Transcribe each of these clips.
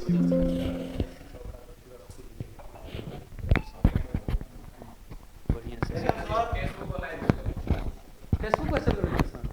Facebook पर चल रही है सर।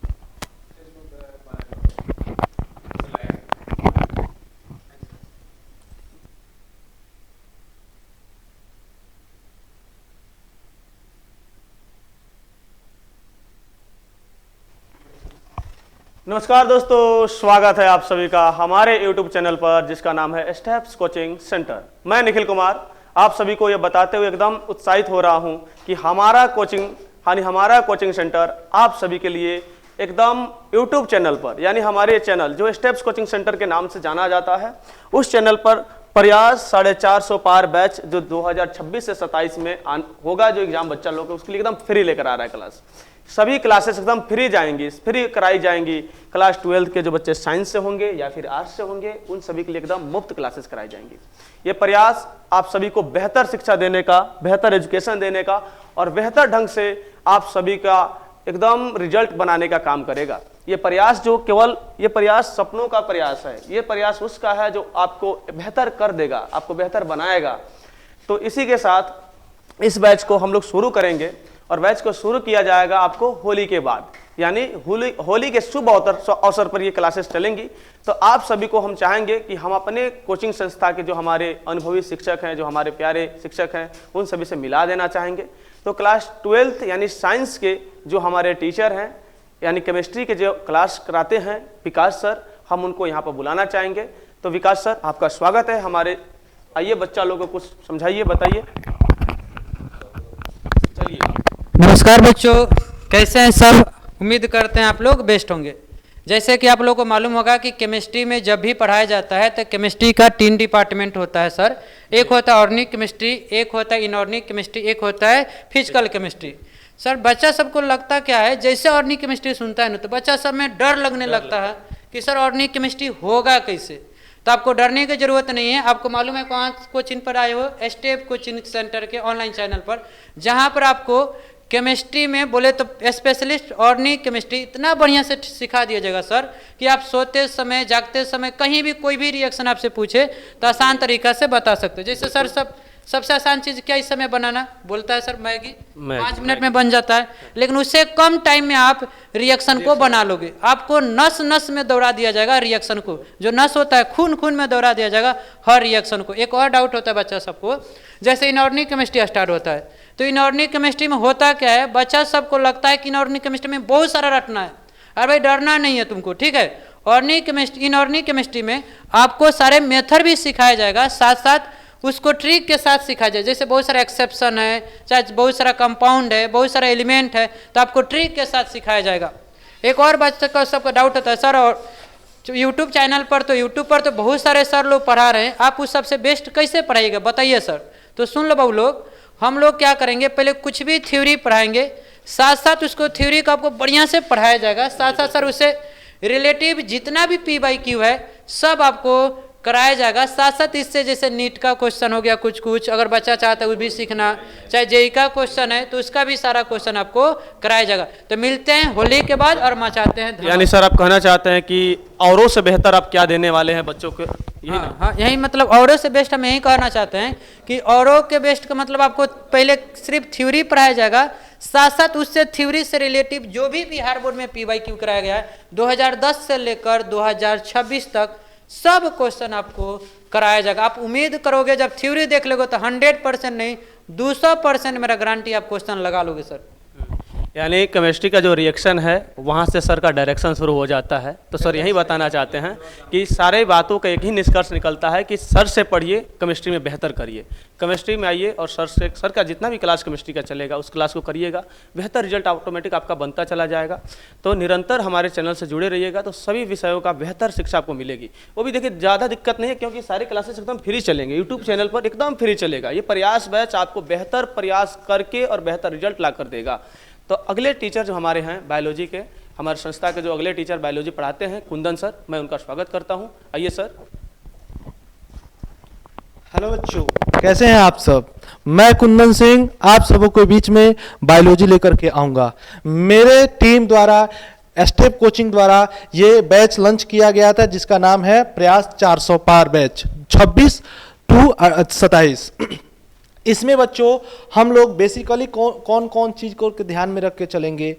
नमस्कार दोस्तों, स्वागत है आप सभी का हमारे YouTube चैनल पर जिसका नाम है स्टेप्स कोचिंग सेंटर। मैं निखिल कुमार आप सभी को यह बताते हुए एकदम उत्साहित हो रहा हूं कि हमारा कोचिंग सेंटर आप सभी के लिए एकदम YouTube चैनल पर, यानी हमारे चैनल जो स्टेप्स कोचिंग सेंटर के नाम से जाना जाता है, उस चैनल पर प्रयास 450 पार बैच जो 2026 से 27 में होगा, जो एग्जाम बच्चा लोग उसके लिए एकदम फ्री लेकर आ रहा है क्लास। सभी क्लासेस एकदम फ्री जाएंगी, फ्री कराई जाएंगी। क्लास 12 के जो बच्चे साइंस से होंगे या फिर आर्ट्स से होंगे, उन सभी के लिए एकदम मुफ्त क्लासेस कराई जाएंगी। ये प्रयास आप सभी को बेहतर शिक्षा देने का, बेहतर एजुकेशन देने का और बेहतर ढंग से आप सभी का एकदम रिजल्ट बनाने का काम करेगा। ये प्रयास जो केवल ये प्रयास सपनों का प्रयास है, ये प्रयास उसका है जो आपको बेहतर कर देगा, आपको बेहतर बनाएगा। तो इसी के साथ इस बैच को हम लोग शुरू करेंगे और बैच को शुरू किया जाएगा आपको होली के बाद, यानी होली के शुभ अवसर पर ये क्लासेस चलेंगी। तो आप सभी को हम चाहेंगे कि हम अपने कोचिंग संस्था के जो हमारे अनुभवी शिक्षक हैं, जो हमारे प्यारे शिक्षक हैं, उन सभी से मिला देना चाहेंगे। तो क्लास 12 यानी साइंस के जो हमारे टीचर हैं, यानी केमिस्ट्री के जो क्लास कराते हैं विकास सर, हम उनको यहाँ पर बुलाना चाहेंगे। तो विकास सर, आपका स्वागत है हमारे। आइए बच्चा लोगों को कुछ समझाइए, बताइए। चलिए। नमस्कार बच्चों, कैसे हैं सब? उम्मीद करते हैं आप लोग बेस्ट होंगे। जैसे कि आप लोगों को मालूम होगा कि केमिस्ट्री में जब भी पढ़ाया जाता है तो केमिस्ट्री का 3 डिपार्टमेंट होता है सर। एक होता है ऑर्गेनिक केमिस्ट्री, एक होता है इनऑर्गेनिक केमिस्ट्री, एक होता है फिजिकल केमिस्ट्री। सर बच्चा सबको लगता क्या है, जैसे ऑर्गेनिक केमिस्ट्री सुनता है ना तो बच्चा सब में डर लगने लगता है कि सर ऑर्गेनिक केमिस्ट्री होगा कैसे। तो आपको डरने की जरूरत नहीं है। आपको मालूम है कहाँ कोचिंग पर आए हो? स्टेप कोचिंग सेंटर के ऑनलाइन चैनल पर, जहाँ पर आपको केमिस्ट्री में बोले तो स्पेशलिस्ट ऑर्गेनिक केमिस्ट्री इतना बढ़िया से सिखा दिया जाएगा सर कि आप सोते समय, जागते समय, कहीं भी कोई भी रिएक्शन आपसे पूछे तो आसान तरीका से बता सकते हो। जैसे सर सबसे आसान चीज़ क्या इस समय बनाना बोलता है सर? मैगी 5 मिनट में बन जाता है, लेकिन उससे कम टाइम में आप रिएक्शन को बना लोगे। आपको नस नस में दौड़ा दिया जाएगा रिएक्शन को, जो नस होता है खून में दौड़ा दिया जाएगा हर रिएक्शन को। एक और डाउट होता है बच्चा सबको, जैसे इनऑर्गेनिक केमिस्ट्री स्टार्ट होता है तो इनऑर्गेनिक केमिस्ट्री में होता क्या है, बच्चा सबको लगता है कि इनऑर्गेनिक केमिस्ट्री में बहुत सारा रटना है। अरे भाई डरना नहीं है तुमको, ठीक है। इनऑर्गेनिक केमिस्ट्री में आपको सारे मेथड भी सिखाया जाएगा, साथ साथ उसको ट्रिक के साथ सिखाया जाए। जैसे बहुत सारा एक्सेप्शन है, चाहे बहुत सारा कंपाउंड है, बहुत सारा एलिमेंट है, तो आपको ट्रिक के साथ सिखाया जाएगा। एक और बच्चे का सबका डाउट होता है सर, और यूट्यूब चैनल पर तो बहुत सारे सर लोग पढ़ा रहे हैं, आप उस सबसे बेस्ट कैसे पढ़ाइएगा बताइए सर। तो सुन लो बाबू लोग, हम लोग क्या करेंगे, पहले कुछ भी थ्योरी पढ़ाएंगे, साथ साथ उसको थ्योरी को आपको बढ़िया से पढ़ाया जाएगा, साथ साथ सर उससे रिलेटिव जितना भी P/Q है सब आपको कराया जाएगा। साथ साथ इससे जैसे नीट का क्वेश्चन हो गया कुछ, अगर बच्चा चाहता है वो भी सीखना, चाहे जेईई का क्वेश्चन है तो उसका भी सारा क्वेश्चन आपको कराया जाएगा। तो मिलते हैं होली के बाद और मचाते हैं। यानी सर आप कहना चाहते हैं कि औरों से बेहतर आप क्या देने वाले हैं बच्चों को? यही ना? हाँ, यही मतलब औरों से बेस्ट हम यही कहना चाहते हैं कि औरों के बेस्ट का मतलब आपको पहले सिर्फ थ्योरी पढ़ाया जाएगा, साथ साथ उससे थ्योरी से रिलेटिव जो भी बिहार बोर्ड में P/Q कराया गया है 2010 से लेकर 2026 तक सब क्वेश्चन आपको कराया जाएगा। आप उम्मीद करोगे जब थ्योरी देख लोगे तो 100% नहीं 200% मेरा गारंटी आप क्वेश्चन लगा लोगे सर। यानी केमिस्ट्री का जो रिएक्शन है वहाँ से सर का डायरेक्शन शुरू हो जाता है। तो सर यही बताना चाहते हैं कि सारे बातों का एक ही निष्कर्ष निकलता है कि सर से पढ़िए, केमिस्ट्री में बेहतर करिए, केमिस्ट्री में आइए और सर का जितना भी क्लास केमिस्ट्री का चलेगा उस क्लास को करिएगा, बेहतर रिजल्ट ऑटोमेटिक आपका बनता चला जाएगा। तो निरंतर हमारे चैनल से जुड़े रहिएगा तो सभी विषयों का बेहतर शिक्षा आपको मिलेगी। वो भी देखिए ज़्यादा दिक्कत नहीं है क्योंकि सारे क्लासेस एकदम फ्री चलेंगे, यूट्यूब चैनल पर एकदम फ्री चलेगा। ये प्रयास बैच आपको बेहतर प्रयास करके और बेहतर रिजल्ट ला कर देगा। तो अगले टीचर जो हमारे हैं बायोलॉजी के, हमारे संस्था के जो अगले टीचर बायोलॉजी पढ़ाते हैं कुंदन सर, मैं उनका स्वागत करता हूं। आइए सर। हेलो बच्चों, कैसे हैं आप सब? मैं कुंदन सिंह आप सबों के बीच में बायोलॉजी लेकर के आऊँगा। मेरे टीम द्वारा स्टेप कोचिंग द्वारा ये बैच लॉन्च किया गया था, जिसका नाम है प्रयास 400 पार बैच 26 टू 27। इसमें बच्चों हम लोग बेसिकली कौन कौन चीज को ध्यान में रख के चलेंगे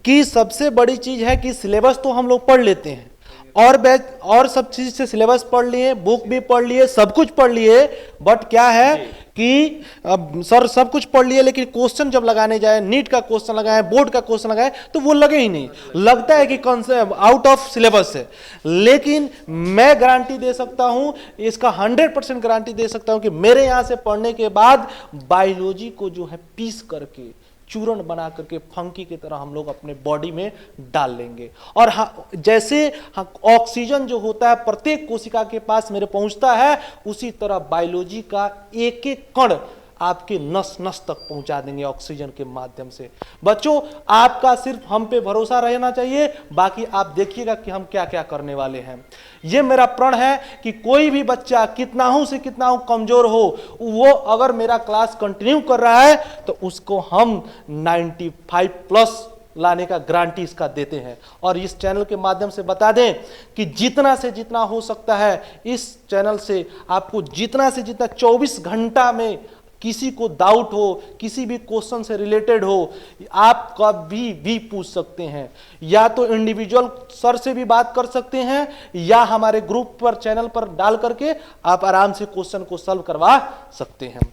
कि सबसे बड़ी चीज है कि सिलेबस तो हम लोग पढ़ लेते हैं, और बैच और सब चीज से सिलेबस पढ़ लिए, बुक भी पढ़ लिए, सब कुछ पढ़ लिए, बट क्या है कि अब सर सब कुछ पढ़ लिए लेकिन क्वेश्चन जब लगाने जाए, नीट का क्वेश्चन लगाए, बोर्ड का क्वेश्चन लगाए, तो वो लगे ही नहीं, लगता है कि कॉन्सेप्ट आउट ऑफ सिलेबस है। लेकिन मैं गारंटी दे सकता हूं, इसका 100% गारंटी दे सकता हूं कि मेरे यहां से पढ़ने के बाद बायोलॉजी को जो है पीस करके चूर्ण बना करके फंकी की तरह हम लोग अपने बॉडी में डाल लेंगे। और जैसे ऑक्सीजन जो होता है प्रत्येक कोशिका के पास मेरे पहुंचता है, उसी तरह बायोलॉजी का एक एक कण आपके नस नस तक पहुंचा देंगे ऑक्सीजन के माध्यम से। बच्चों आपका सिर्फ हम पे भरोसा रहना चाहिए, बाकी आप देखिएगा कि हम क्या क्या करने वाले हैं। ये मेरा प्रण है कि कोई भी बच्चा कितना हूं से कितना हूं कमजोर हो, वो अगर मेरा क्लास कंटिन्यू कर रहा है तो उसको हम 95+ लाने का गारंटी इसका देते हैं। और इस चैनल के माध्यम से बता दें कि जितना से जितना हो सकता है इस चैनल से आपको जितना से जितना 24 घंटा में किसी को डाउट हो, किसी भी क्वेश्चन से रिलेटेड हो, आप कभी भी पूछ सकते हैं। या तो इंडिविजुअल सर से भी बात कर सकते हैं, या हमारे ग्रुप पर चैनल पर डाल करके आप आराम से क्वेश्चन को सॉल्व करवा सकते हैं।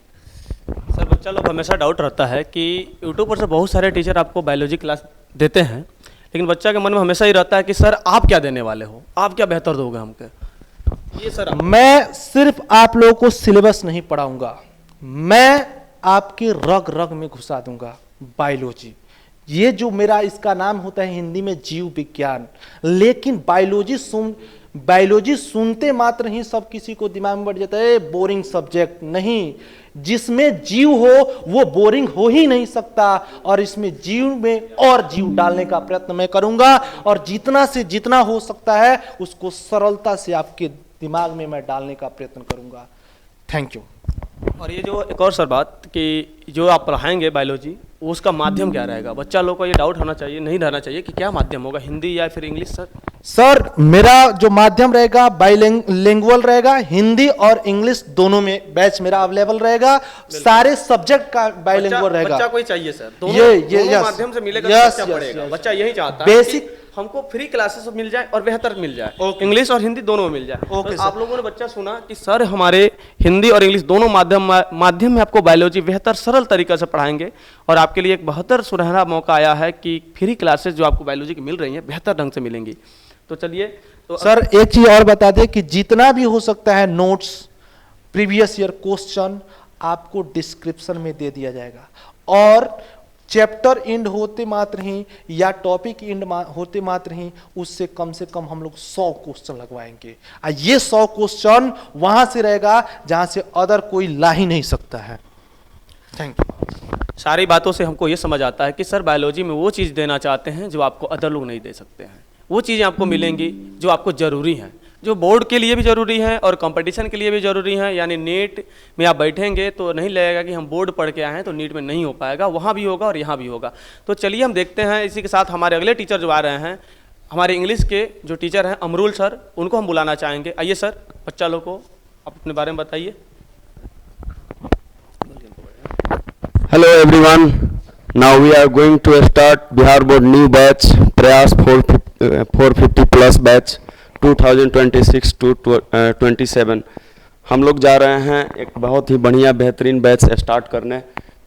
सर बच्चा लोग हमेशा डाउट रहता है कि यूट्यूब पर से बहुत सारे टीचर आपको बायोलॉजी क्लास देते हैं, लेकिन बच्चा के मन में हमेशा ही रहता है कि सर आप क्या देने वाले हो, आप क्या बेहतर दोगे हमके। ये सर मैं सिर्फ आप लोगों को सिलेबस नहीं पढ़ाऊंगा, मैं आपके रग रग में घुसा दूंगा बायोलॉजी। ये जो मेरा इसका नाम होता है हिंदी में जीव विज्ञान, लेकिन बायोलॉजी सुनते मात्र ही सब किसी को दिमाग में बैठ जाता है बोरिंग सब्जेक्ट। नहीं, जिसमें जीव हो वो बोरिंग हो ही नहीं सकता, और इसमें जीव में और जीव डालने का प्रयत्न मैं करूंगा, और जितना से जितना हो सकता है उसको सरलता से आपके दिमाग में मैं डालने का प्रयत्न करूंगा। Thank you. और ये जो एक और सर बात कि जो आप पढ़ाएंगे बायोलॉजी, उसका माध्यम क्या रहेगा? बच्चा लोग को ये डाउट होना चाहिए, नहीं रहना चाहिए कि क्या माध्यम होगा, हिंदी या फिर इंग्लिश। सर मेरा जो माध्यम रहेगा बाइलिंगुअल रहेगा, हिंदी और इंग्लिश दोनों में बैच मेरा अवेलेबल रहेगा, सारे सब्जेक्ट का बाइलिंगुअल रहेगा। बच्चा कोई चाहिए सर, दोनों माध्यम से मिलेगा तो बच्चा पढ़ेगा। बच्चा यही चाहता है बेसिक हमको फ्री क्लासेस मिल जाए और बेहतर मिल जाए, इंग्लिश और हिंदी दोनों मिल जाए। तो आप लोगों ने बच्चा सुना कि सर हमारे हिंदी और इंग्लिश दोनों माध्यम में आपको बायोलॉजी बेहतर सरल तरीके से पढ़ाएंगे, और आपके लिए एक बेहतर सुनहरा मौका आया है कि फ्री क्लासेस जो आपको बायोलॉजी की मिल रही हैं बेहतर ढंग से मिलेंगी। तो चलिए, तो सर एक चीज और बता दें कि जितना भी हो सकता है नोट्स, प्रीवियस ईयर क्वेश्चन आपको डिस्क्रिप्शन में दे दिया जाएगा, और चैप्टर एंड होते मात्र ही या टॉपिक एंड होते मात्र ही उससे कम से कम हम लोग 100 क्वेश्चन लगवाएंगे। ये 100 क्वेश्चन वहां से रहेगा जहां से अदर कोई ला ही नहीं सकता है। Thank you. सारी बातों से हमको ये समझ आता है कि सर बायोलॉजी में वो चीज़ देना चाहते हैं जो आपको अदर लोग नहीं दे सकते हैं। वो चीज़ें आपको मिलेंगी जो आपको ज़रूरी हैं, जो बोर्ड के लिए भी ज़रूरी है और कंपटीशन के लिए भी ज़रूरी है। यानी नीट में आप बैठेंगे तो नहीं लगेगा कि हम बोर्ड पढ़ के आए हैं तो नीट में नहीं हो पाएगा, वहाँ भी होगा और यहाँ भी होगा। तो चलिए हम देखते हैं, इसी के साथ हमारे अगले टीचर जो आ रहे हैं, हमारे इंग्लिश के जो टीचर हैं अमरूल सर, उनको हम बुलाना चाहेंगे। आइए सर, बच्चा लोग को आप अपने बारे में बताइए। Hello everyone, now we are going to start Bihar Board new batch Prayas 450 plus batch 2026 to 27। हम लोग जा रहे हैं एक बहुत ही बढ़िया बेहतरीन बैच स्टार्ट करने,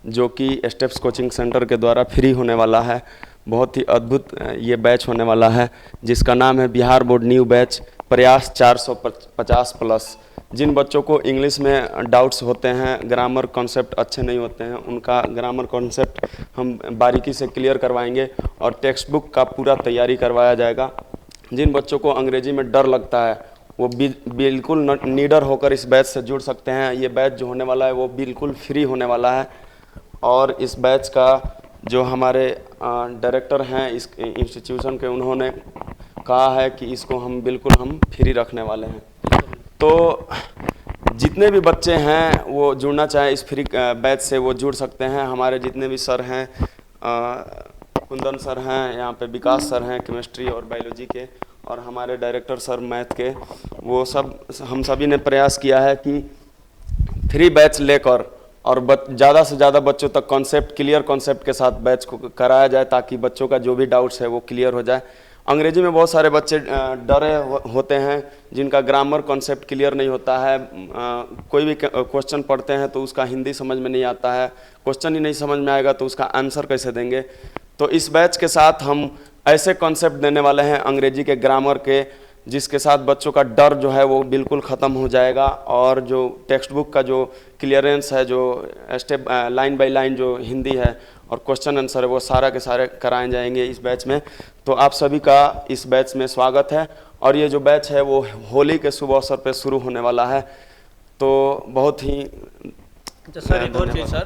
जो कि स्टेप्स कोचिंग सेंटर के द्वारा फ्री होने वाला है। बहुत ही अद्भुत ये बैच होने वाला है, जिसका नाम है बिहार बोर्ड न्यू बैच प्रयास 450 प्लस। जिन बच्चों को इंग्लिश में डाउट्स होते हैं, ग्रामर कॉन्सेप्ट अच्छे नहीं होते हैं, उनका ग्रामर कॉन्सेप्ट हम बारीकी से क्लियर करवाएंगे और टेक्स्ट बुक का पूरा तैयारी करवाया जाएगा। जिन बच्चों को अंग्रेजी में डर लगता है वो बिल्कुल निडर होकर इस बैच से जुड़ सकते हैं। ये बैच जो होने वाला है वो बिल्कुल फ्री होने वाला है, और इस बैच का जो हमारे डायरेक्टर हैं इस इंस्टीट्यूशन के, उन्होंने कहा है कि इसको हम बिल्कुल फ्री रखने वाले हैं। तो जितने भी बच्चे हैं वो जुड़ना चाहे इस फ्री बैच से वो जुड़ सकते हैं। हमारे जितने भी सर हैं, कुंदन सर हैं, यहाँ पे विकास सर हैं केमिस्ट्री और बायोलॉजी के, और हमारे डायरेक्टर सर मैथ के, वो सब हम सभी ने प्रयास किया है कि फ्री बैच लेकर और ज़्यादा से ज़्यादा बच्चों तक क्लियर कॉन्सेप्ट के साथ बैच को कराया जाए, ताकि बच्चों का जो भी डाउट्स है वो क्लियर हो जाए। अंग्रेजी में बहुत सारे बच्चे डरे होते हैं, जिनका ग्रामर कॉन्सेप्ट क्लियर नहीं होता है। कोई भी क्वेश्चन पढ़ते हैं तो उसका हिंदी समझ में नहीं आता है, क्वेश्चन ही नहीं समझ में आएगा तो उसका आंसर कैसे देंगे। तो इस बैच के साथ हम ऐसे कॉन्सेप्ट देने वाले हैं अंग्रेजी के ग्रामर के, जिसके साथ बच्चों का डर जो है वो बिल्कुल ख़त्म हो जाएगा, और जो टेक्स्ट बुक का जो क्लियरेंस है, जो स्टेप लाइन बाय लाइन जो हिंदी है और क्वेश्चन आंसर है, वो सारा के सारे कराए जाएंगे इस बैच में। तो आप सभी का इस बैच में स्वागत है। और ये जो बैच है वो होली के शुभ अवसर पर शुरू होने वाला है, तो बहुत ही सर एक और चीज़ सर,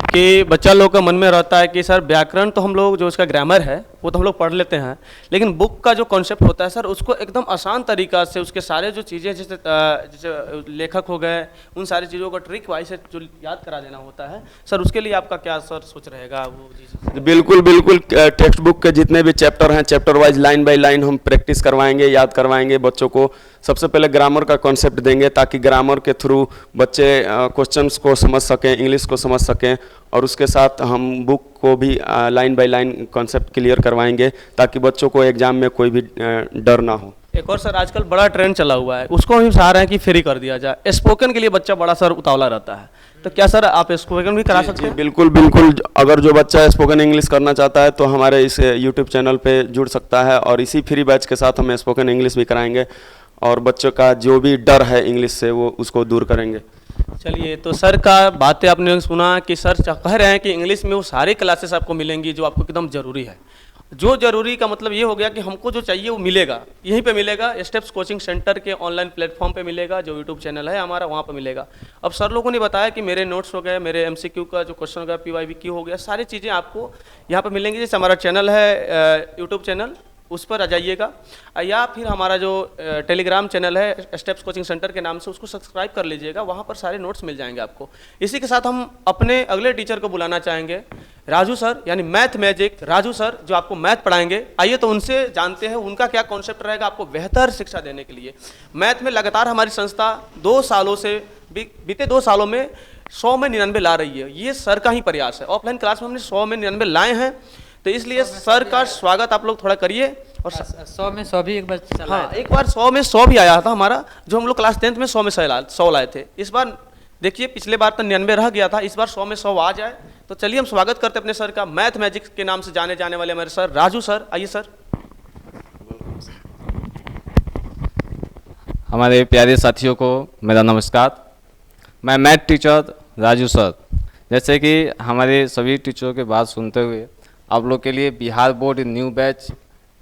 कि बच्चा लोग का मन में रहता है कि सर व्याकरण तो हम लोग जो उसका ग्रामर है वो तो हम लोग पढ़ लेते हैं, लेकिन बुक का जो कॉन्सेप्ट होता है सर उसको एकदम आसान तरीका से उसके सारे जो चीज़ें जैसे लेखक हो गए उन सारी चीज़ों को ट्रिक वाइज से जो याद करा देना होता है सर, उसके लिए आपका क्या सर सोच रहेगा वो चीज़? बिल्कुल बिल्कुल, टेक्स्ट बुक के जितने भी चैप्टर हैं chapter wise line by line हम प्रैक्टिस करवाएंगे, याद करवाएंगे बच्चों को। सबसे पहले ग्रामर का कॉन्सेप्ट देंगे, ताकि ग्रामर के थ्रू बच्चे क्वेश्चंस को समझ सकें, इंग्लिश को समझ सकें, और उसके साथ हम बुक को भी line by line concept clear करवाएंगे, ताकि बच्चों को एग्जाम में कोई भी डर ना हो। एक और सर आजकल बड़ा ट्रेंड चला हुआ है, उसको हम चाह रहे हैं कि फ्री कर दिया जाए। स्पोकन के लिए बच्चा बड़ा सर उतावला रहता है, तो क्या सर आप स्पोकन भी करा सकते हैं? बिल्कुल बिल्कुल, अगर जो बच्चा स्पोकन इंग्लिश करना चाहता है तो हमारे इस यूट्यूब चैनल पे जुड़ सकता है, और इसी फ्री बैच के साथ हम स्पोकन इंग्लिश भी कराएंगे, और बच्चों का जो भी डर है इंग्लिश से वो उसको दूर करेंगे। चलिए, तो सर का बातें आपने सुना कि सर कह रहे हैं कि इंग्लिश में वो सारी क्लासेस आपको मिलेंगी जो आपको एकदम ज़रूरी है। जो ज़रूरी का मतलब ये हो गया कि हमको जो चाहिए वो मिलेगा, यहीं पे मिलेगा, स्टेप्स कोचिंग सेंटर के ऑनलाइन प्लेटफॉर्म पे मिलेगा, जो यूट्यूब चैनल है हमारा वहाँ पे मिलेगा। अब सर लोगों ने बताया कि मेरे नोट्स हो गए, मेरे MCQ का जो क्वेश्चन हो गया, PYQ हो गया, सारी चीज़ें आपको यहाँ पे मिलेंगी। जैसे हमारा चैनल है यूट्यूब चैनल, उस पर आ जाइएगा, या फिर हमारा जो टेलीग्राम चैनल है स्टेप्स कोचिंग सेंटर के नाम से, उसको सब्सक्राइब कर लीजिएगा, वहाँ पर सारे नोट्स मिल जाएंगे आपको। इसी के साथ हम अपने अगले टीचर को बुलाना चाहेंगे, राजू सर, यानी मैथ मैजिक राजू सर, जो आपको मैथ पढ़ाएंगे। आइए तो उनसे जानते हैं उनका क्या कॉन्सेप्ट रहेगा आपको बेहतर शिक्षा देने के लिए। मैथ में लगातार हमारी संस्था 2 सालों से बीते 2 सालों में 100 में 99 ला रही है। ये सर का ही प्रयास है। ऑफलाइन क्लास में हमने 100 में 99 लाए हैं, तो इसलिए सर का स्वागत आप लोग थोड़ा करिए। और 100 में 100 भी एक बार चला हाँ, एक बार 100 में 100 भी आया था हमारा, जो हम लोग क्लास 10th में 100 में 100 लाए थे। इस बार देखिए, पिछले बार तो 99 रह गया था, इस बार 100 में 100 आ जाए। तो चलिए हम स्वागत करते हैं अपने सर का, मैथ मैजिक के नाम से जाने जाने वाले हमारे सर राजू सर। आइए सर। हमारे प्यारे साथियों को मेरा नमस्कार। मैं मैथ टीचर राजू सर। जैसे कि हमारे सभी टीचरों के बात सुनते हुए आप लोग के लिए Bihar board new batch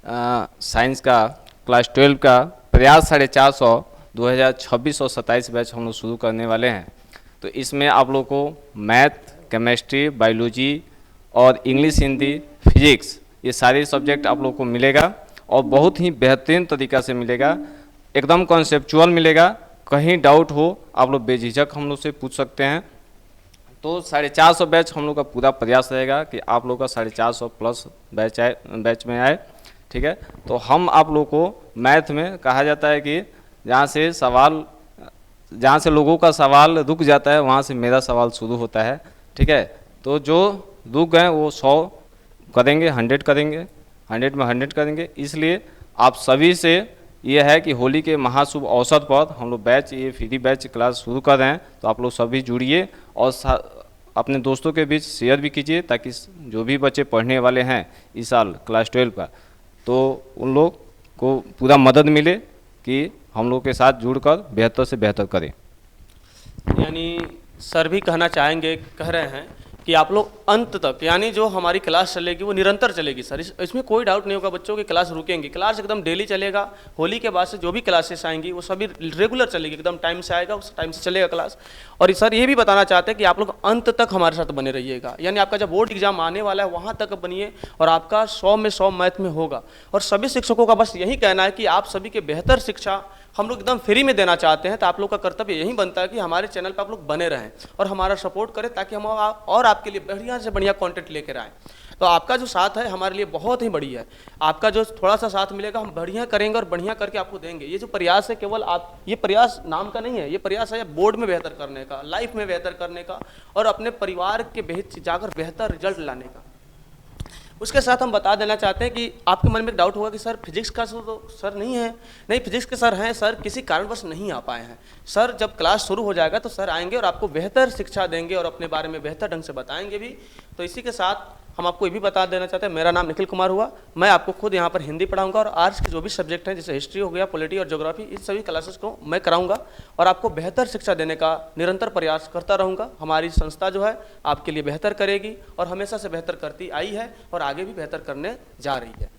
science का क्लास 12 का प्रयास 450 2026 और 27 बैच हम लोग शुरू करने वाले हैं। तो इसमें आप लोग को मैथ, केमिस्ट्री, बायोलॉजी और इंग्लिश, हिंदी, फिजिक्स, ये सारे सब्जेक्ट आप लोग को मिलेगा, और बहुत ही बेहतरीन तरीक़ा से मिलेगा, एकदम कॉन्सेप्चुअल मिलेगा। कहीं डाउट हो आप लोग बेझिझक हम लोग से पूछ सकते हैं। तो 450 बैच हम लोग का पूरा प्रयास रहेगा कि आप लोग का 450 प्लस बैच में आए, ठीक है। तो हम आप लोग को मैथ में कहा जाता है कि जहाँ से लोगों का सवाल रुक जाता है वहाँ से मेरा सवाल शुरू होता है, ठीक है। तो जो रुक गए वो 100 करेंगे, 100 करेंगे, 100 में 100 करेंगे। इसलिए आप सभी से ये है कि होली के महाशुभ अवसर पर हम लोग बैच, ये फ्री बैच क्लास शुरू कर रहे हैं। तो आप लोग सभी जुड़िए और अपने दोस्तों के बीच शेयर भी कीजिए, ताकि जो भी बच्चे पढ़ने वाले हैं इस साल क्लास 12 का, तो उन लोग को पूरा मदद मिले कि हम लोग के साथ जुड़कर बेहतर से बेहतर करें। यानी सर भी कहना चाहेंगे, कह रहे हैं कि आप लोग अंत तक, यानी जो हमारी क्लास चलेगी वो निरंतर चलेगी सर, इसमें कोई डाउट नहीं होगा बच्चों की क्लास रुकेंगी। क्लास एकदम डेली चलेगा। होली के बाद से जो भी क्लासेस आएंगी वो सभी रेगुलर चलेगी, एकदम टाइम से आएगा, उस टाइम से चलेगा क्लास। और सर ये भी बताना चाहते हैं कि आप लोग अंत तक हमारे साथ बने रहिएगा, यानी आपका जब बोर्ड एग्जाम आने वाला है वहाँ तक बनिए, और आपका 100 में 100 मैथ में होगा। और सभी शिक्षकों का बस यही कहना है कि आप सभी के बेहतर शिक्षा हम लोग एकदम फ्री में देना चाहते हैं। तो आप लोग का कर्तव्य यही बनता है कि हमारे चैनल पर आप लोग बने रहें और हमारा सपोर्ट करें, ताकि हम और आपके लिए बढ़िया से बढ़िया कंटेंट लेकर आएँ। तो आपका जो साथ है हमारे लिए बहुत ही बढ़िया है। आपका जो थोड़ा सा साथ मिलेगा हम बढ़िया करेंगे और बढ़िया करके आपको देंगे। ये जो प्रयास है केवल आप, ये प्रयास नाम का नहीं है, ये प्रयास है बोर्ड में बेहतर करने का, लाइफ में बेहतर करने का और अपने परिवार के जाकर बेहतर रिजल्ट लाने का। उसके साथ हम बता देना चाहते हैं कि आपके मन में एक डाउट होगा कि सर फिजिक्स का तो सर नहीं है। नहीं, फिजिक्स के सर हैं, सर किसी कारणवश नहीं आ पाए हैं। सर जब क्लास शुरू हो जाएगा तो सर आएंगे और आपको बेहतर शिक्षा देंगे और अपने बारे में बेहतर ढंग से बताएंगे भी। तो इसी के साथ हम आपको ये भी बता देना चाहते हैं, मेरा नाम निखिल कुमार हुआ। मैं आपको खुद यहाँ पर हिंदी पढ़ाऊंगा और आर्ट्स के जो भी सब्जेक्ट हैं जैसे हिस्ट्री हो गया, पॉलिटी और ज्योग्राफी, इस सभी क्लासेस को मैं कराऊंगा और आपको बेहतर शिक्षा देने का निरंतर प्रयास करता रहूँगा। हमारी संस्था जो है आपके लिए बेहतर करेगी और हमेशा से बेहतर करती आई है और आगे भी बेहतर करने जा रही है।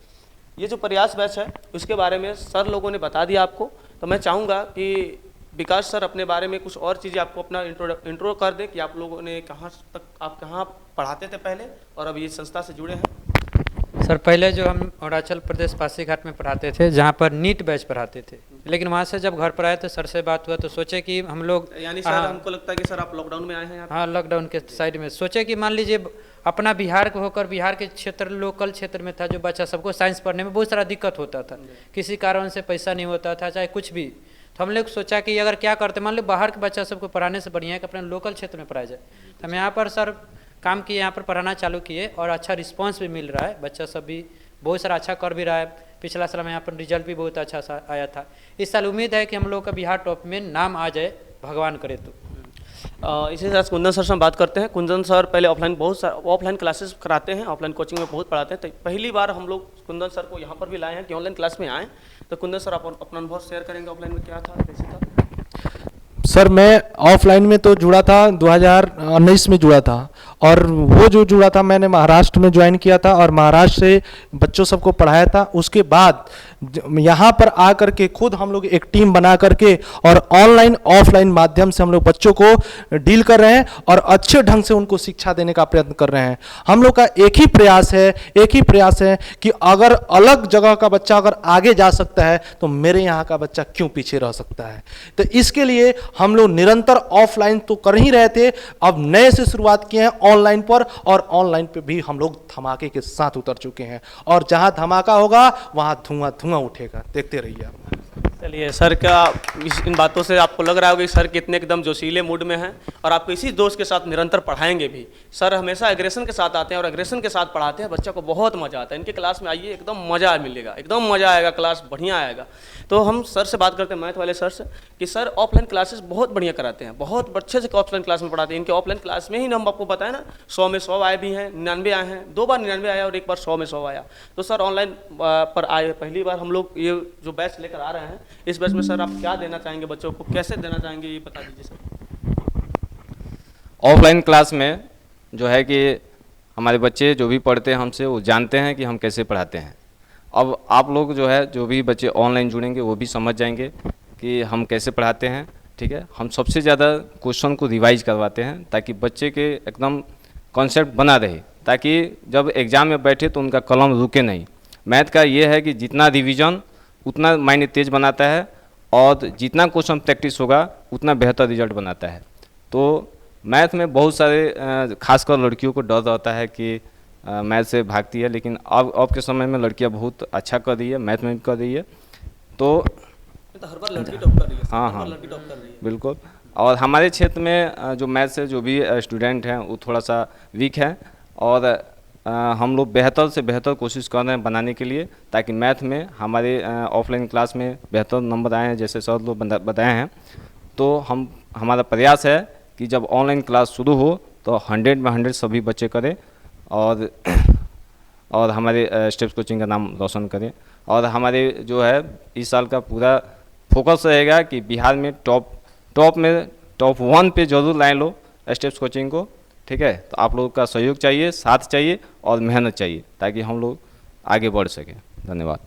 ये जो प्रयास बैच है उसके बारे में सर लोगों ने बता दिया आपको, तो मैं चाहूँगा कि विकास सर अपने बारे में कुछ और चीज़ें आपको अपना इंट्रो कर दें कि आप लोगों ने कहाँ पढ़ाते थे पहले और अब ये संस्था से जुड़े हैं। सर पहले जो हम अरुणाचल प्रदेश पासीघाट में पढ़ाते थे, जहाँ पर नीट बैच पढ़ाते थे, लेकिन वहाँ से जब घर पर आए तो सर से बात हुआ तो सोचे कि हम लोग, यानी सर हमको लगता है कि सर आप लॉकडाउन में आए हैं यहाँ पे? हाँ, लॉकडाउन के साइड में सोचे कि मान लीजिए अपना बिहार को होकर बिहार के क्षेत्र, लोकल क्षेत्र में था जो बच्चा सबको साइंस पढ़ने में बहुत सारा दिक्कत होता था, किसी कारण से पैसा नहीं होता था, चाहे कुछ भी। तो हम लोग सोचा कि अगर क्या करते, मान लो बाहर के बच्चा सबको पढ़ाने से बढ़िया है कि अपने लोकल क्षेत्र में पढ़ाया जाए। तो हम यहाँ पर सर काम किए, यहाँ पर पढ़ाना चालू किए और अच्छा रिस्पांस भी मिल रहा है। बच्चा सब भी बहुत सारा अच्छा कर भी रहा है। पिछला साल में यहाँ पर रिजल्ट भी बहुत अच्छा सा आया था। इस साल उम्मीद है कि हम लोग का बिहार टॉप में नाम आ जाए, भगवान करे तो। इसी तरह कुंदन सर से हम बात करते हैं। कुंदन सर पहले ऑफलाइन क्लासेस कराते हैं, ऑफलाइन कोचिंग में बहुत पढ़ाते हैं। तो पहली बार हम लोग कुंदन सर को यहाँ पर भी लाए हैं कि ऑनलाइन क्लास में आएँ। तो कुंदन सर आप अपना अनुभव शेयर करेंगे, ऑफलाइन में क्या था, कैसे था? सर मैं ऑफलाइन में तो जुड़ा था, 2019 में जुड़ा था और वो जो जुड़ा था मैंने महाराष्ट्र में ज्वाइन किया था और महाराष्ट्र से बच्चों सबको पढ़ाया था। उसके बाद यहाँ पर आकर के खुद हम लोग एक टीम बना करके और ऑनलाइन ऑफलाइन माध्यम से हम लोग बच्चों को डील कर रहे हैं और अच्छे ढंग से उनको शिक्षा देने का प्रयत्न कर रहे हैं। हम लोग का एक ही प्रयास है कि अगर अलग जगह का बच्चा अगर आगे जा सकता है तो मेरे यहाँ का बच्चा क्यों पीछे रह सकता है। तो इसके लिए हम लोग निरंतर ऑफलाइन तो कर ही रहे थे, अब नए से शुरुआत किए हैं ऑनलाइन पर और ऑनलाइन पे भी हम लोग धमाके के साथ उतर चुके हैं और जहां धमाका होगा वहां धुआं उठेगा। देखते रहिए आप। चलिए सर, क्या इन बातों से आपको लग रहा होगा कि सर कितने एकदम जोशीले मूड में हैं और आपको इसी दोस्त के साथ निरंतर पढ़ाएंगे भी। सर हमेशा एग्रेशन के साथ आते हैं और एग्रेशन के साथ पढ़ाते हैं, बच्चों को बहुत मजा आता है। इनके क्लास में आइए, एकदम मजा मिलेगा, एकदम मजा आएगा, क्लास बढ़िया आएगा। तो हम सर से बात करते हैं, मैथ वाले सर से, कि सर ऑफलाइन क्लासेस बहुत बढ़िया कराते हैं, बहुत अच्छे से ऑफलाइन क्लास में पढ़ाते हैं। इनके ऑफलाइन क्लास में ही हम आपको बताया ना, 100 में 100 आए भी हैं, 99 आए हैं, 2 बार 99 आया और 1 बार 100 में 100 आया। तो सर ऑनलाइन पर आए, पहली बार हम लोग ये जो बैच लेकर आ रहे हैं, इस बैच में सर आप क्या देना चाहेंगे बच्चों को, कैसे देना चाहेंगे, ये बता दीजिए सर। ऑफलाइन क्लास में जो है कि हमारे बच्चे जो भी पढ़ते हैं हमसे, वो जानते हैं कि हम कैसे पढ़ाते हैं। अब आप लोग जो है, जो भी बच्चे ऑनलाइन जुड़ेंगे वो भी समझ जाएंगे कि हम कैसे पढ़ाते हैं। ठीक है, हम सबसे ज़्यादा क्वेश्चन को रिवाइज करवाते हैं ताकि बच्चे के एकदम कॉन्सेप्ट बना रहे, ताकि जब एग्ज़ाम में बैठे तो उनका कलम रुके नहीं। मैथ का ये है कि जितना रिवीजन उतना माइंड तेज बनाता है और जितना क्वेश्चन प्रैक्टिस होगा उतना बेहतर रिजल्ट बनाता है। तो मैथ में बहुत सारे खासकर लड़कियों को डर रहता है कि मैथ से भागती है, लेकिन अब के समय में लड़कियां बहुत अच्छा कर रही है, मैथ में भी कर रही है। तो हर बार लड़की टॉप कर रही है। हाँ, लड़की टॉप कर रही है बिल्कुल। और हमारे क्षेत्र में जो मैथ से जो भी स्टूडेंट हैं वो थोड़ा सा वीक है और हम लोग बेहतर से बेहतर कोशिश कर रहे हैं बनाने के लिए, ताकि मैथ में हमारे ऑफलाइन क्लास में बेहतर नंबर आए हैं, जैसे सर लोग बताए हैं। तो हमारा प्रयास है कि जब ऑनलाइन क्लास शुरू हो तो 100 में 100 सभी बच्चे करें और हमारे स्टेप्स कोचिंग का नाम रोशन करें। और हमारे जो है इस साल का पूरा फोकस रहेगा कि बिहार में टॉप 1 पे जरूर लाए लो स्टेप्स कोचिंग को। ठीक है, तो आप लोगों का सहयोग चाहिए, साथ चाहिए और मेहनत चाहिए, ताकि हम लोग आगे बढ़ सकें। धन्यवाद।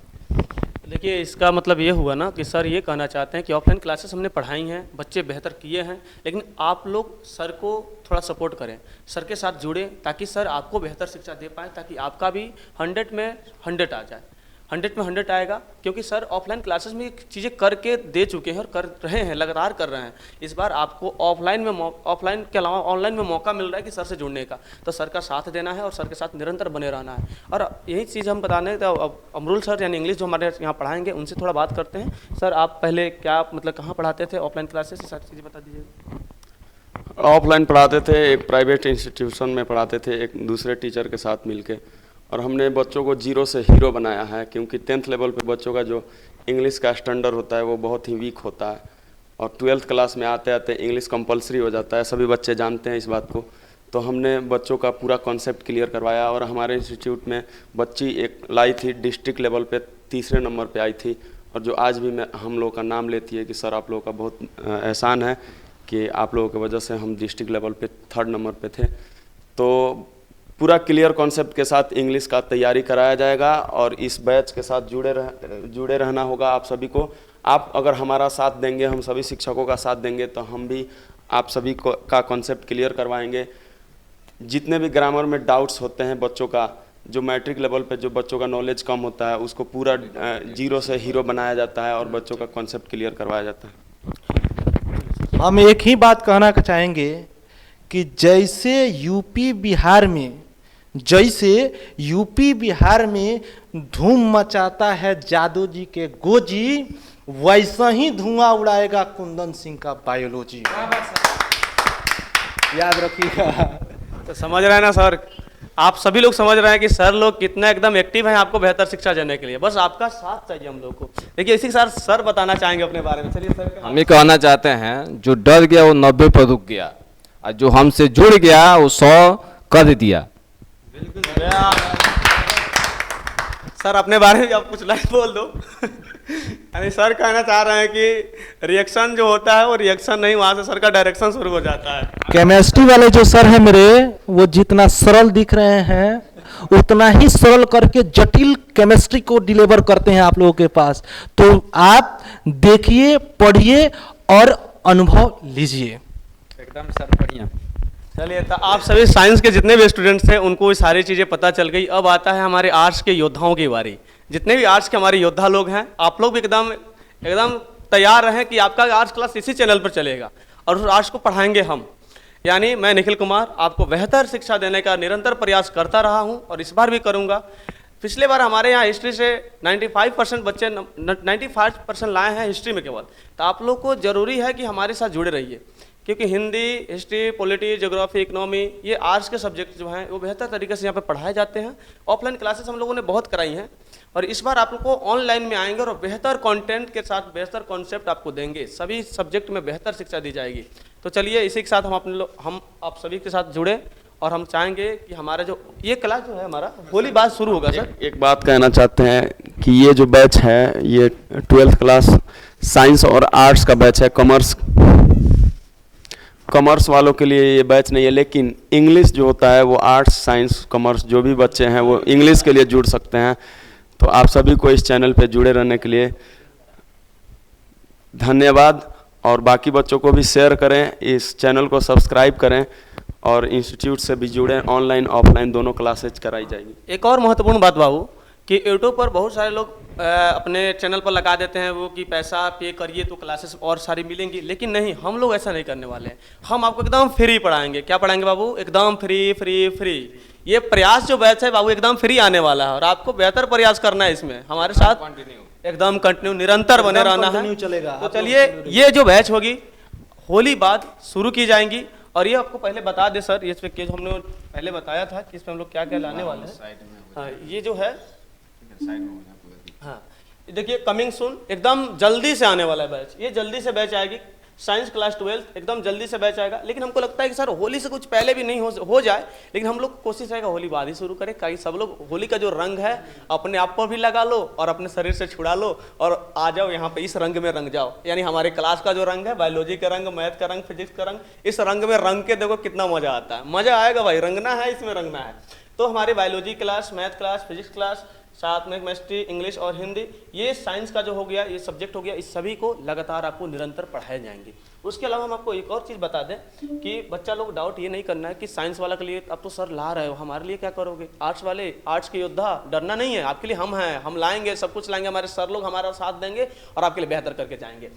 देखिए, इसका मतलब ये हुआ ना कि सर ये कहना चाहते हैं कि ऑफलाइन क्लासेस हमने पढ़ाई हैं, बच्चे बेहतर किए हैं, लेकिन आप लोग सर को थोड़ा सपोर्ट करें, सर के साथ जुड़ें, ताकि सर आपको बेहतर शिक्षा दे पाएँ, ताकि आपका भी 100 में 100 आ जाए। 100 में 100 आएगा, क्योंकि सर ऑफलाइन क्लासेस में ये चीज़ें करके दे चुके हैं और कर रहे हैं, लगातार कर रहे हैं। इस बार आपको ऑफलाइन के अलावा ऑनलाइन में मौका मिल रहा है कि सर से जुड़ने का, तो सर का साथ देना है और सर के साथ निरंतर बने रहना है। और यही चीज़ हम बताने, तो अब अमरुल सर यानी इंग्लिश जो हमारे यहाँ पढ़ाएंगे उनसे थोड़ा बात करते हैं। सर आप पहले क्या मतलब कहाँ पढ़ाते थे, ऑफलाइन क्लासेस, सारी चीज़ें बता दीजिए। ऑफलाइन पढ़ाते थे, एक प्राइवेट इंस्टीट्यूशन में पढ़ाते थे एक दूसरे टीचर के साथ मिलके, और हमने बच्चों को जीरो से हीरो बनाया है, क्योंकि 10th लेवल पे बच्चों का जो इंग्लिश का स्टैंडर्ड होता है वो बहुत ही वीक होता है, और 12th क्लास में आते आते इंग्लिश कंपलसरी हो जाता है, सभी बच्चे जानते हैं इस बात को। तो हमने बच्चों का पूरा कॉन्सेप्ट क्लियर करवाया, और हमारे इंस्टीट्यूट में बच्ची एक लाई थी डिस्ट्रिक्ट लेवल पे 3रे नंबर पे आई थी, और जो आज भी हम लोग का नाम लेती है कि सर आप लोगों का बहुत एहसान है कि आप लोगों की वजह से हम डिस्ट्रिक्ट लेवल पे 3rd नंबर पे थे। तो पूरा क्लियर कॉन्सेप्ट के साथ इंग्लिश का तैयारी कराया जाएगा, और इस बैच के साथ जुड़े रहना होगा आप सभी को। आप अगर हमारा साथ देंगे, हम सभी शिक्षकों का साथ देंगे, तो हम भी आप सभी को का कॉन्सेप्ट क्लियर करवाएंगे। जितने भी ग्रामर में डाउट्स होते हैं बच्चों का, जो मैट्रिक लेवल पे जो बच्चों का नॉलेज कम होता है, उसको पूरा जीरो से हीरो बनाया जाता है और बच्चों का कॉन्सेप्ट क्लियर करवाया जाता है। हम एक ही बात कहना चाहेंगे कि जैसे यूपी बिहार में धूम मचाता है जादू जी के गोजी, वैसा ही धुआं उड़ाएगा कुंदन सिंह का बायोलॉजी। याद रखिएगा। तो समझ रहे हैं ना सर, आप सभी लोग समझ रहे हैं कि सर लोग कितना एकदम एक्टिव हैं आपको बेहतर शिक्षा देने के लिए। बस आपका साथ चाहिए हम लोग को। देखिए इसी के साथ सर बताना चाहेंगे अपने बारे में। चलिए सर। हम ये कहना चाहते हैं, जो डर गया वो 90 पर रुक गया, और जो हमसे जुड़ गया वो 100 कर दिया। सर अपने बारे में आप कुछ लाइन बोल दो। यानी सर कहना चाह रहे हैं कि रिएक्शन जो होता है वो रिएक्शन नहीं, वहां से सर का डायरेक्शन शुरू हो जाता है। केमिस्ट्री वाले जो सर हैं मेरे, वो जितना सरल दिख रहे हैं उतना ही सरल करके जटिल केमिस्ट्री को डिलीवर करते हैं आप लोगों के पास। तो आप देखिए, पढ़िए और अनुभव लीजिए। एकदम सर बढ़िया। चलिए, तो आप सभी साइंस के जितने भी स्टूडेंट्स हैं उनको ये सारी चीज़ें पता चल गई। अब आता है हमारे आर्ट्स के योद्धाओं की बारी। जितने भी आर्ट्स के हमारे योद्धा लोग हैं, आप लोग भी एकदम तैयार रहें कि आपका आर्ट्स क्लास इसी चैनल पर चलेगा और उस आर्ट्स को पढ़ाएंगे हम। यानी मैं निखिल कुमार आपको बेहतर शिक्षा देने का निरंतर प्रयास करता रहा हूँ और इस बार भी करूँगा। पिछले बार हमारे यहाँ हिस्ट्री से 95% बच्चे 95% लाए हैं हिस्ट्री में केवल। तो आप लोग को ज़रूरी है कि हमारे साथ जुड़े रहिए, क्योंकि Hindi, history, polity, geography, economy, ये आर्ट्स के सब्जेक्ट जो हैं वो बेहतर तरीके से यहाँ पे पढ़ाए जाते हैं। ऑफलाइन क्लासेस हम लोगों ने बहुत कराई हैं और इस बार आप लोग को ऑनलाइन में आएंगे और बेहतर कंटेंट के साथ बेहतर कॉन्सेप्ट आपको देंगे। सभी सब्जेक्ट में बेहतर शिक्षा दी जाएगी। तो चलिए इसी के साथ हम आप सभी के साथ जुड़े और हम चाहेंगे कि हमारा जो ये क्लास जो है हमारा होली बाद शुरू होगा। सर एक बात कहना चाहते हैं कि ये जो बैच है ये 12th क्लास साइंस और आर्ट्स का बैच है। कॉमर्स वालों के लिए ये बैच नहीं है, लेकिन इंग्लिश जो होता है वो आर्ट्स, साइंस, कॉमर्स जो भी बच्चे हैं वो इंग्लिश के लिए जुड़ सकते हैं। तो आप सभी को इस चैनल पे जुड़े रहने के लिए धन्यवाद, और बाकी बच्चों को भी शेयर करें, इस चैनल को सब्सक्राइब करें और इंस्टीट्यूट से भी जुड़ें। ऑनलाइन ऑफलाइन दोनों क्लासेज कराई जाएगी। एक और महत्वपूर्ण बात बाबू कि यूट्यूब पर बहुत सारे लोग अपने चैनल पर लगा देते हैं वो कि पैसा पे करिए तो क्लासेस और सारी मिलेंगी, लेकिन नहीं, हम लोग ऐसा नहीं करने वाले हैं। हम आपको एकदम फ्री पढ़ाएंगे। क्या पढ़ाएंगे बाबू? एकदम फ्री। ये प्रयास जो बैच है बाबू एकदम फ्री आने वाला है और आपको बेहतर प्रयास करना है इसमें। हमारे साथ एकदम कंटिन्यू निरंतर बने रहना है। चलेगा। तो चलिए ये जो बैच होगी होली बाद शुरू की जाएंगी। और ये आपको पहले बता दे सर, ये जो हमने पहले बताया था कि इसमें हम लोग क्या क्या लाने वाले हैं। हाँ, ये जो है हाँ, देखिए कमिंग सून, एकदम जल्दी से आने वाला है बैच। ये जल्दी से बैच आएगी। साइंस क्लास 12 एकदम जल्दी से बैच आएगा। लेकिन हमको लगता है कि सर होली से कुछ पहले भी नहीं हो जाए, लेकिन हम लोग कोशिश रहेगा होली बाद ही शुरू करें। कहीं सब लोग होली का जो रंग है अपने आप पर भी लगा लो और अपने शरीर से छुड़ा लो और आ जाओ यहाँ पे, इस रंग में रंग जाओ। यानी हमारे क्लास का जो रंग है, बायोलॉजी का रंग, मैथ का रंग, फिजिक्स का रंग, इस रंग में रंग के देखो कितना मजा आता है। मजा आएगा भाई, रंगना है, इसमें रंगना है। तो हमारी biology class, math class, physics class, साथ में केमिस्ट्री, इंग्लिश और हिंदी, ये साइंस का जो हो गया, ये सब्जेक्ट हो गया, इस सभी को लगातार आपको निरंतर पढ़ाए जाएंगे। उसके अलावा हम आपको एक और चीज़ बता दें कि बच्चा लोग डाउट ये नहीं करना है कि साइंस वाला के लिए अब तो सर ला रहे हो, हमारे लिए क्या करोगे? आर्ट्स वाले, आर्ट्स के योद्धा, डरना नहीं है, आपके लिए हम हैं, हम लाएंगे, सब कुछ लाएंगे, हमारे सर लोग हमारा साथ देंगे और आपके लिए बेहतर करके जाएंगे।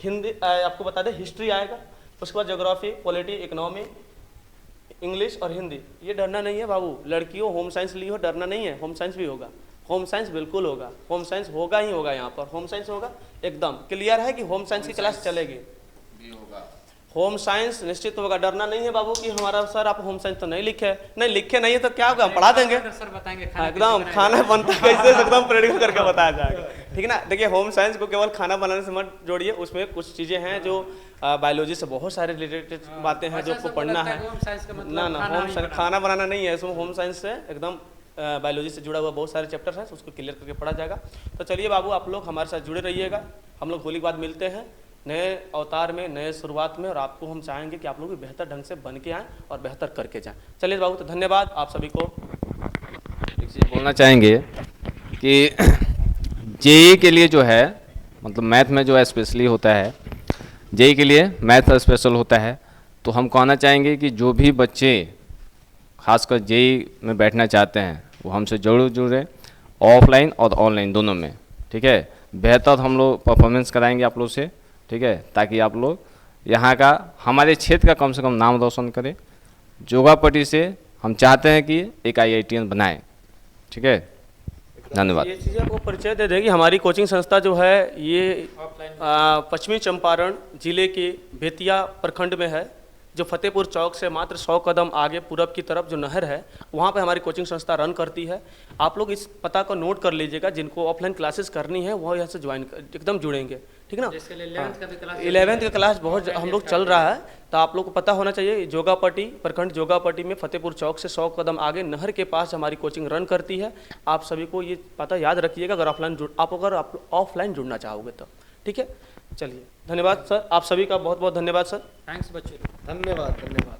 हिंदी आपको बता दें, हिस्ट्री आएगा, उसके बाद ज्योग्राफी, पॉलिटी, इकोनॉमी, इंग्लिश और हिंदी। ये डरना नहीं है बाबू, लड़कियों होम साइंस ली हो, डरना नहीं है, होम साइंस भी होगा, होम साइंस बिल्कुल होगा, होम साइंस होगा ही होगा, यहाँ पर होम साइंस होगा। एकदम क्लियर है कि होम साइंस की क्लास चलेगी, होम साइंस निश्चित होगा। डरना नहीं है बाबू कि हमारा सर आप होम साइंस तो नहीं लिखे, नहीं लिखे नहीं है तो क्या होगा, हम पढ़ा देंगे, सर बताएंगे एकदम खाना बनता है कैसे, एकदम प्रैक्टिकल करके बताया जाएगा, ठीक है ना। देखिए होम साइंस को केवल खाना बनाने से मत जोड़िए, उसमें कुछ चीज़ें हैं जो बायोलॉजी से बहुत सारे रिलेटेड बातें हैं जो आपको पढ़ना है। ना ना, होम साइंस खाना बनाना नहीं है, इसमें होम साइंस से एकदम बायोलॉजी से जुड़ा हुआ बहुत सारे चैप्टर हैं, उसको क्लियर करके पढ़ा जाएगा। तो चलिए बाबू, आप लोग हमारे साथ जुड़े रहिएगा, हम लोग होली के बाद मिलते हैं नए अवतार में, नए शुरुआत में, और आपको हम चाहेंगे कि आप लोग भी बेहतर ढंग से बन के आएँ और बेहतर करके जाएँ। चलिए बाबू, तो धन्यवाद आप सभी को। एक चीज़ बोलना चाहेंगे कि जेई के लिए जो है, मतलब मैथ में जो है स्पेशली होता है, जेई के लिए मैथ स्पेशल होता है, तो हम कहना चाहेंगे कि जो भी बच्चे खासकर जेई में बैठना चाहते हैं वो हमसे जरूर जुड़े, ऑफलाइन और ऑनलाइन दोनों में, ठीक है। बेहतर हम लोग परफॉर्मेंस कराएंगे आप लोग से, ठीक है, ताकि आप लोग यहाँ का, हमारे क्षेत्र का कम से कम नाम रोशन करें। जोगापट्टी से हम चाहते हैं कि एक IITian बनाएं, ठीक है। धन्यवाद। ये चीज़ें आपको परिचय दे देगी, हमारी कोचिंग संस्था जो है ये पश्चिमी चंपारण जिले के बेतिया प्रखंड में है, जो फतेहपुर चौक से मात्र 100 कदम आगे पूरब की तरफ जो नहर है, वहाँ पे हमारी कोचिंग संस्था रन करती है। आप लोग इस पता को नोट कर लीजिएगा, जिनको ऑफलाइन क्लासेस करनी है वो यहाँ से ज्वाइन एकदम जुड़ेंगे, ठीक है ना। 11th का क्लास बहुत हम लोग चल रहा है, तो आप लोग को पता होना चाहिए। जोगापट्टी प्रखंड, जोगापट्टी में फतेहपुर चौक से 100 कदम आगे नहर के पास हमारी कोचिंग रन करती है। आप सभी को ये पता याद रखिएगा, अगर आप ऑफलाइन जुड़ना चाहोगे तो, ठीक है। चलिए धन्यवाद सर, आप सभी का बहुत बहुत धन्यवाद सर। थैंक्स बच्चों। धन्यवाद धन्यवाद।